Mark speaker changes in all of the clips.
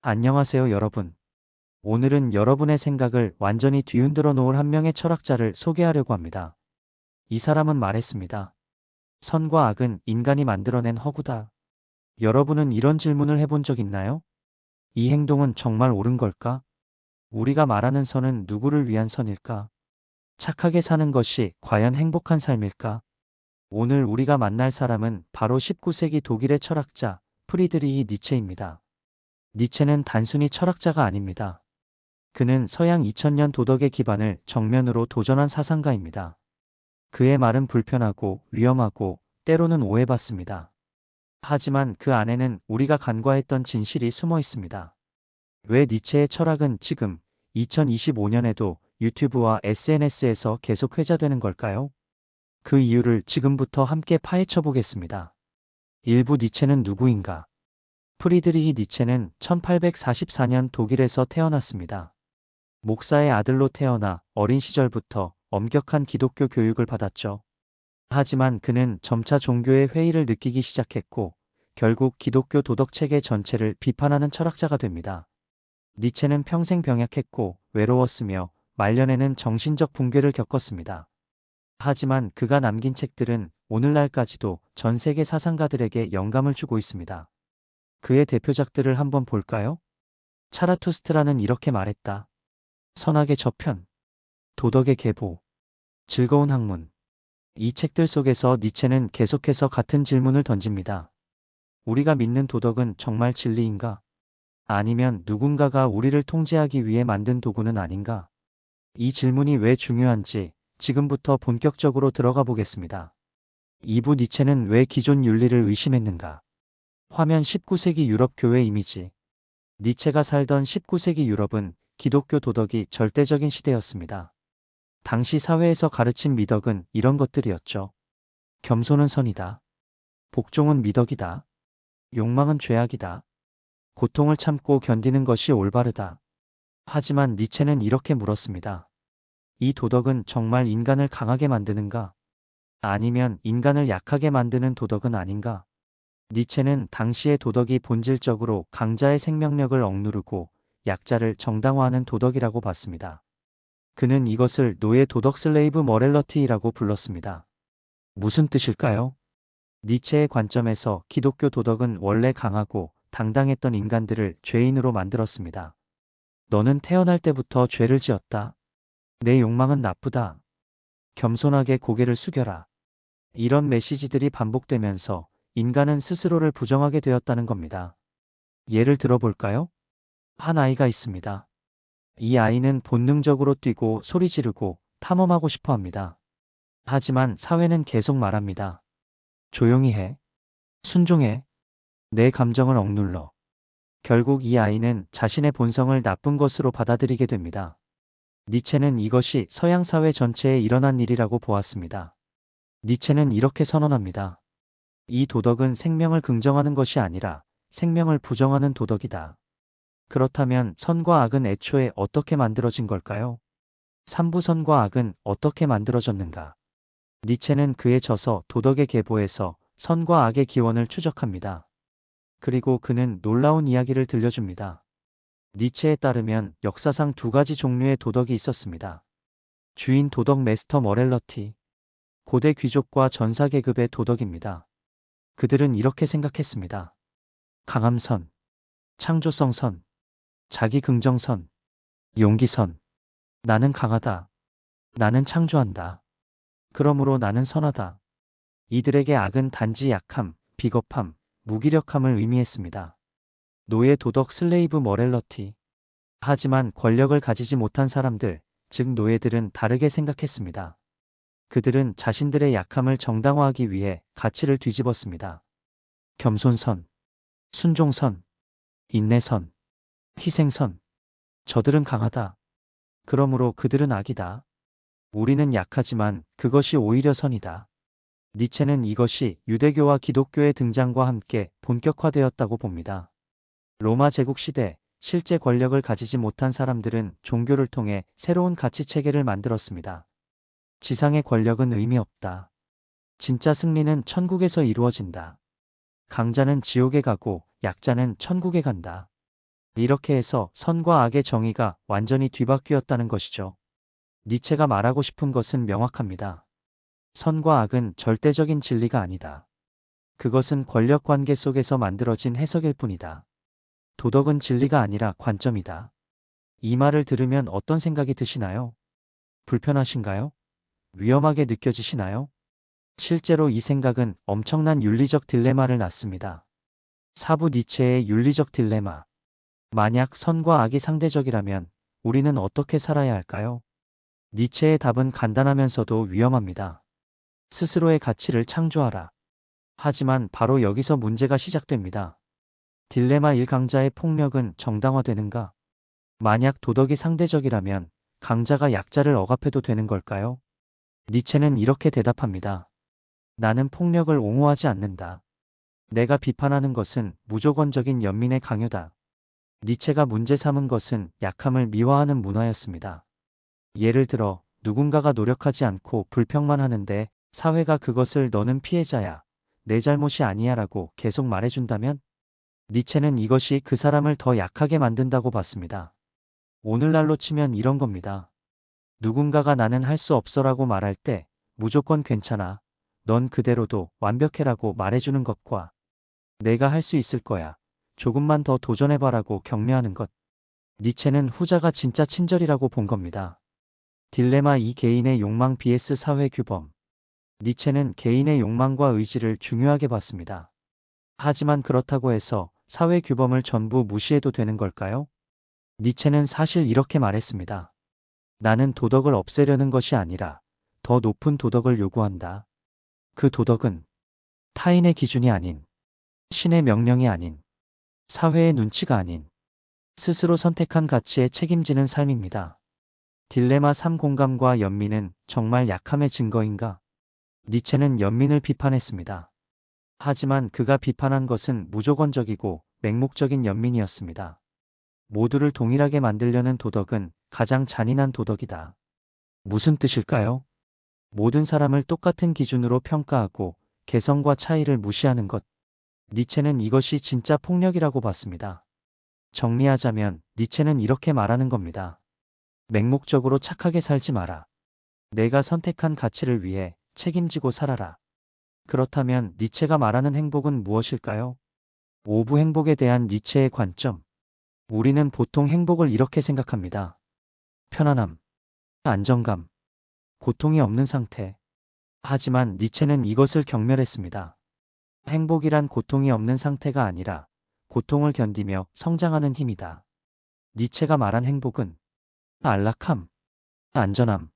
Speaker 1: 안녕하세요, 여러분. 오늘은 여러분의 생각을 완전히 뒤흔들어 놓을 한 명의 철학자를 소개하려고 합니다. 이 사람은 말했습니다. 선과 악은 인간이 만들어낸 허구다. 여러분은 이런 질문을 해본 적 있나요? 이 행동은 정말 옳은 걸까? 우리가 말하는 선은 누구를 위한 선일까? 착하게 사는 것이 과연 행복한 삶일까? 오늘 우리가 만날 사람은 바로 19세기 독일의 철학자 프리드리히 니체입니다. 니체는 단순히 철학자가 아닙니다. 그는 서양 2000년 도덕의 기반을 정면으로 도전한 사상가입니다. 그의 말은 불편하고 위험하고 때로는 오해받습니다. 하지만 그 안에는 우리가 간과했던 진실이 숨어 있습니다. 왜 니체의 철학은 지금 2025년에도 유튜브와 SNS에서 계속 회자되는 걸까요? 그 이유를 지금부터 함께 파헤쳐 보겠습니다. 일부 니체는 누구인가? 프리드리히 니체는 1844년 독일에서 태어났습니다. 목사의 아들로 태어나 어린 시절부터 엄격한 기독교 교육을 받았죠. 하지만 그는 점차 종교의 회의를 느끼기 시작했고, 결국 기독교 도덕체계 전체를 비판하는 철학자가 됩니다. 니체는 평생 병약했고 외로웠으며 말년에는 정신적 붕괴를 겪었습니다. 하지만 그가 남긴 책들은 오늘날까지도 전 세계 사상가들에게 영감을 주고 있습니다. 그의 대표작들을 한번 볼까요? 차라투스트라는 이렇게 말했다. 선악의 저편, 도덕의 계보, 즐거운 학문. 이 책들 속에서 니체는 계속해서 같은 질문을 던집니다. 우리가 믿는 도덕은 정말 진리인가? 아니면 누군가가 우리를 통제하기 위해 만든 도구는 아닌가? 이 질문이 왜 중요한지 지금부터 본격적으로 들어가 보겠습니다. 2부 니체는 왜 기존 윤리를 의심했는가? 화면 19세기 유럽 교회 이미지. 니체가 살던 19세기 유럽은 기독교 도덕이 절대적인 시대였습니다. 당시 사회에서 가르친 미덕은 이런 것들이었죠. 겸손은 선이다. 복종은 미덕이다. 욕망은 죄악이다. 고통을 참고 견디는 것이 올바르다. 하지만 니체는 이렇게 물었습니다. 이 도덕은 정말 인간을 강하게 만드는가? 아니면 인간을 약하게 만드는 도덕은 아닌가? 니체는 당시의 도덕이 본질적으로 강자의 생명력을 억누르고 약자를 정당화하는 도덕이라고 봤습니다. 그는 이것을 노예 도덕 슬레이브 머렐러티라고 불렀습니다. 무슨 뜻일까요? 니체의 관점에서 기독교 도덕은 원래 강하고 당당했던 인간들을 죄인으로 만들었습니다. 너는 태어날 때부터 죄를 지었다. 내 욕망은 나쁘다. 겸손하게 고개를 숙여라. 이런 메시지들이 반복되면서 인간은 스스로를 부정하게 되었다는 겁니다. 예를 들어볼까요? 한 아이가 있습니다. 이 아이는 본능적으로 뛰고 소리 지르고 탐험하고 싶어 합니다. 하지만 사회는 계속 말합니다. 조용히 해. 순종해. 내 감정을 억눌러. 결국 이 아이는 자신의 본성을 나쁜 것으로 받아들이게 됩니다. 니체는 이것이 서양 사회 전체에 일어난 일이라고 보았습니다. 니체는 이렇게 선언합니다. 이 도덕은 생명을 긍정하는 것이 아니라 생명을 부정하는 도덕이다. 그렇다면 선과 악은 애초에 어떻게 만들어진 걸까요? 삼부선과 악은 어떻게 만들어졌는가? 니체는 그의 저서 도덕의 계보에서 선과 악의 기원을 추적합니다. 그리고 그는 놀라운 이야기를 들려줍니다. 니체에 따르면 역사상 두 가지 종류의 도덕이 있었습니다. 주인 도덕 메스터 머렐러티, 고대 귀족과 전사 계급의 도덕입니다. 그들은 이렇게 생각했습니다. 강함선, 창조성선, 자기긍정선, 용기선. 나는 강하다. 나는 창조한다. 그러므로 나는 선하다. 이들에게 악은 단지 약함, 비겁함, 무기력함을 의미했습니다. 노예 도덕 슬레이브 머렐러티. 하지만 권력을 가지지 못한 사람들, 즉 노예들은 다르게 생각했습니다. 그들은 자신들의 약함을 정당화하기 위해 가치를 뒤집었습니다. 겸손선, 순종선, 인내선, 희생선. 저들은 강하다. 그러므로 그들은 악이다. 우리는 약하지만 그것이 오히려 선이다. 니체는 이것이 유대교와 기독교의 등장과 함께 본격화되었다고 봅니다. 로마 제국 시대, 실제 권력을 가지지 못한 사람들은 종교를 통해 새로운 가치 체계를 만들었습니다. 지상의 권력은 의미 없다. 진짜 승리는 천국에서 이루어진다. 강자는 지옥에 가고 약자는 천국에 간다. 이렇게 해서 선과 악의 정의가 완전히 뒤바뀌었다는 것이죠. 니체가 말하고 싶은 것은 명확합니다. 선과 악은 절대적인 진리가 아니다. 그것은 권력 관계 속에서 만들어진 해석일 뿐이다. 도덕은 진리가 아니라 관점이다. 이 말을 들으면 어떤 생각이 드시나요? 불편하신가요? 위험하게 느껴지시나요? 실제로 이 생각은 엄청난 윤리적 딜레마를 낳습니다. 사부 니체의 윤리적 딜레마. 만약 선과 악이 상대적이라면 우리는 어떻게 살아야 할까요? 니체의 답은 간단하면서도 위험합니다. 스스로의 가치를 창조하라. 하지만 바로 여기서 문제가 시작됩니다. 딜레마 1. 강자의 폭력은 정당화되는가? 만약 도덕이 상대적이라면 강자가 약자를 억압해도 되는 걸까요? 니체는 이렇게 대답합니다. 나는 폭력을 옹호하지 않는다. 내가 비판하는 것은 무조건적인 연민의 강요다. 니체가 문제 삼은 것은 약함을 미화하는 문화였습니다. 예를 들어 누군가가 노력하지 않고 불평만 하는데 사회가 그것을 너는 피해자야, 내 잘못이 아니야 라고 계속 말해준다면 니체는 이것이 그 사람을 더 약하게 만든다고 봤습니다. 오늘날로 치면 이런 겁니다. 누군가가 나는 할 수 없어라고 말할 때 무조건 괜찮아, 넌 그대로도 완벽해라고 말해주는 것과 내가 할 수 있을 거야, 조금만 더 도전해봐라고 격려하는 것. 니체는 후자가 진짜 친절이라고 본 겁니다. 딜레마 2. 개인의 욕망 vs 사회 규범. 니체는 개인의 욕망과 의지를 중요하게 봤습니다. 하지만 그렇다고 해서 사회 규범을 전부 무시해도 되는 걸까요? 니체는 사실 이렇게 말했습니다. 나는 도덕을 없애려는 것이 아니라 더 높은 도덕을 요구한다. 그 도덕은 타인의 기준이 아닌, 신의 명령이 아닌, 사회의 눈치가 아닌, 스스로 선택한 가치에 책임지는 삶입니다. 딜레마 3. 공감과 연민은 정말 약함의 증거인가? 니체는 연민을 비판했습니다. 하지만 그가 비판한 것은 무조건적이고 맹목적인 연민이었습니다. 모두를 동일하게 만들려는 도덕은 가장 잔인한 도덕이다. 무슨 뜻일까요? 모든 사람을 똑같은 기준으로 평가하고 개성과 차이를 무시하는 것. 니체는 이것이 진짜 폭력이라고 봤습니다. 정리하자면 니체는 이렇게 말하는 겁니다. 맹목적으로 착하게 살지 마라. 내가 선택한 가치를 위해 책임지고 살아라. 그렇다면 니체가 말하는 행복은 무엇일까요? 5부 행복에 대한 니체의 관점. 우리는 보통 행복을 이렇게 생각합니다. 편안함, 안정감, 고통이 없는 상태. 하지만 니체는 이것을 경멸했습니다. 행복이란 고통이 없는 상태가 아니라 고통을 견디며 성장하는 힘이다. 니체가 말한 행복은 안락함, 안전함,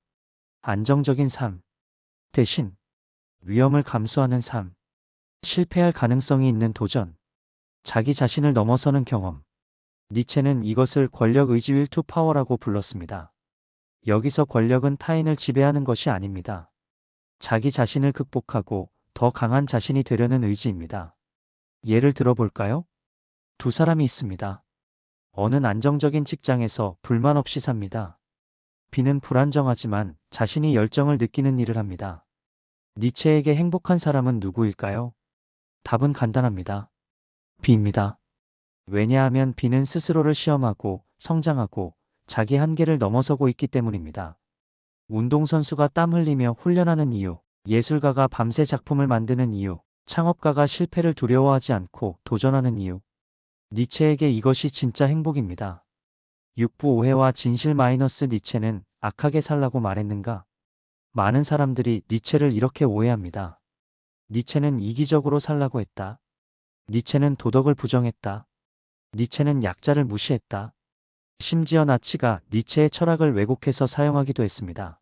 Speaker 1: 안정적인 삶, 대신 위험을 감수하는 삶, 실패할 가능성이 있는 도전, 자기 자신을 넘어서는 경험. 니체는 이것을 권력 의지 윌 투 파워라고 불렀습니다. 여기서 권력은 타인을 지배하는 것이 아닙니다. 자기 자신을 극복하고 더 강한 자신이 되려는 의지입니다. 예를 들어볼까요? 두 사람이 있습니다. 어는 안정적인 직장에서 불만 없이 삽니다. B는 불안정하지만 자신이 열정을 느끼는 일을 합니다. 니체에게 행복한 사람은 누구일까요? 답은 간단합니다. B입니다. 왜냐하면 B는 스스로를 시험하고 성장하고 자기 한계를 넘어서고 있기 때문입니다. 운동선수가 땀 흘리며 훈련하는 이유, 예술가가 밤새 작품을 만드는 이유, 창업가가 실패를 두려워하지 않고 도전하는 이유. 니체에게 이것이 진짜 행복입니다. 6부 오해와 진실 마이너스 니체는 악하게 살라고 말했는가? 많은 사람들이 니체를 이렇게 오해합니다. 니체는 이기적으로 살라고 했다. 니체는 도덕을 부정했다. 니체는 약자를 무시했다. 심지어 나치가 니체의 철학을 왜곡해서 사용하기도 했습니다.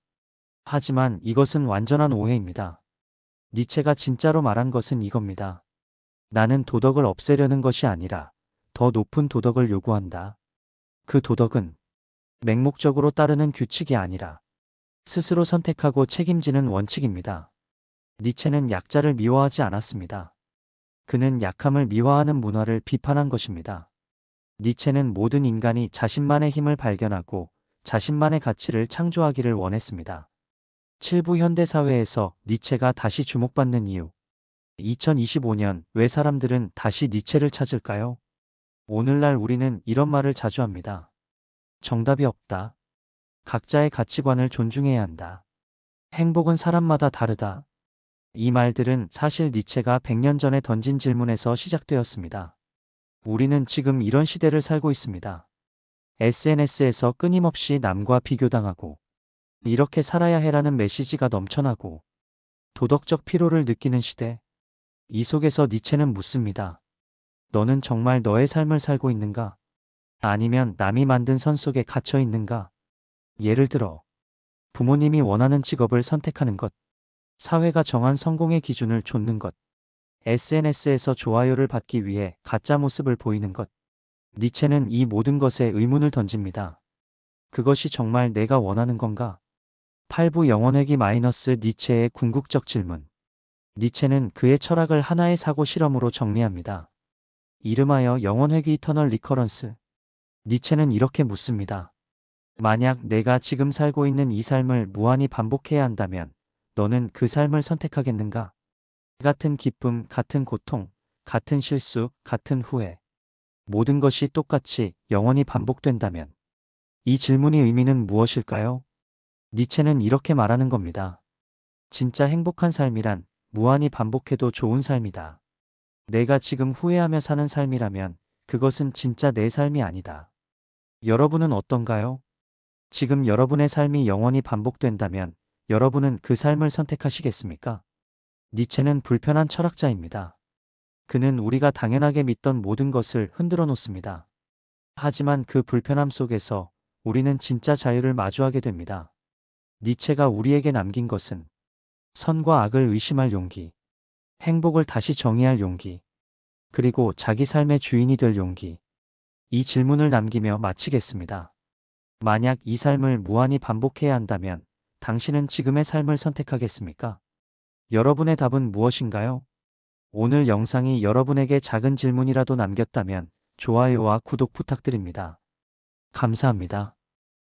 Speaker 1: 하지만 이것은 완전한 오해입니다. 니체가 진짜로 말한 것은 이겁니다. 나는 도덕을 없애려는 것이 아니라 더 높은 도덕을 요구한다. 그 도덕은 맹목적으로 따르는 규칙이 아니라 스스로 선택하고 책임지는 원칙입니다. 니체는 약자를 미워하지 않았습니다. 그는 약함을 미화하는 문화를 비판한 것입니다. 니체는 모든 인간이 자신만의 힘을 발견하고 자신만의 가치를 창조하기를 원했습니다. 7부 현대사회에서 니체가 다시 주목받는 이유. 2025년 왜 사람들은 다시 니체를 찾을까요? 오늘날 우리는 이런 말을 자주 합니다. 정답이 없다. 각자의 가치관을 존중해야 한다. 행복은 사람마다 다르다. 이 말들은 사실 니체가 100년 전에 던진 질문에서 시작되었습니다. 우리는 지금 이런 시대를 살고 있습니다. SNS에서 끊임없이 남과 비교당하고 이렇게 살아야 해라는 메시지가 넘쳐나고 도덕적 피로를 느끼는 시대. 이 속에서 니체는 묻습니다. 너는 정말 너의 삶을 살고 있는가? 아니면 남이 만든 선 속에 갇혀 있는가? 예를 들어 부모님이 원하는 직업을 선택하는 것, 사회가 정한 성공의 기준을 좇는 것, SNS에서 좋아요를 받기 위해 가짜 모습을 보이는 것. 니체는 이 모든 것에 의문을 던집니다. 그것이 정말 내가 원하는 건가? 8부 영혼회귀 마이너스 니체의 궁극적 질문. 니체는 그의 철학을 하나의 사고 실험으로 정리합니다. 이름하여 영혼회귀 이터널 리커런스. 니체는 이렇게 묻습니다. 만약 내가 지금 살고 있는 이 삶을 무한히 반복해야 한다면 너는 그 삶을 선택하겠는가? 같은 기쁨, 같은 고통, 같은 실수, 같은 후회. 모든 것이 똑같이 영원히 반복된다면 이 질문의 의미는 무엇일까요? 니체는 이렇게 말하는 겁니다. 진짜 행복한 삶이란 무한히 반복해도 좋은 삶이다. 내가 지금 후회하며 사는 삶이라면 그것은 진짜 내 삶이 아니다. 여러분은 어떤가요? 지금 여러분의 삶이 영원히 반복된다면 여러분은 그 삶을 선택하시겠습니까? 니체는 불편한 철학자입니다. 그는 우리가 당연하게 믿던 모든 것을 흔들어 놓습니다. 하지만 그 불편함 속에서 우리는 진짜 자유를 마주하게 됩니다. 니체가 우리에게 남긴 것은 선과 악을 의심할 용기, 행복을 다시 정의할 용기, 그리고 자기 삶의 주인이 될 용기. 이 질문을 남기며 마치겠습니다. 만약 이 삶을 무한히 반복해야 한다면 당신은 지금의 삶을 선택하겠습니까? 여러분의 답은 무엇인가요? 오늘 영상이 여러분에게 작은 질문이라도 남겼다면 좋아요와 구독 부탁드립니다. 감사합니다.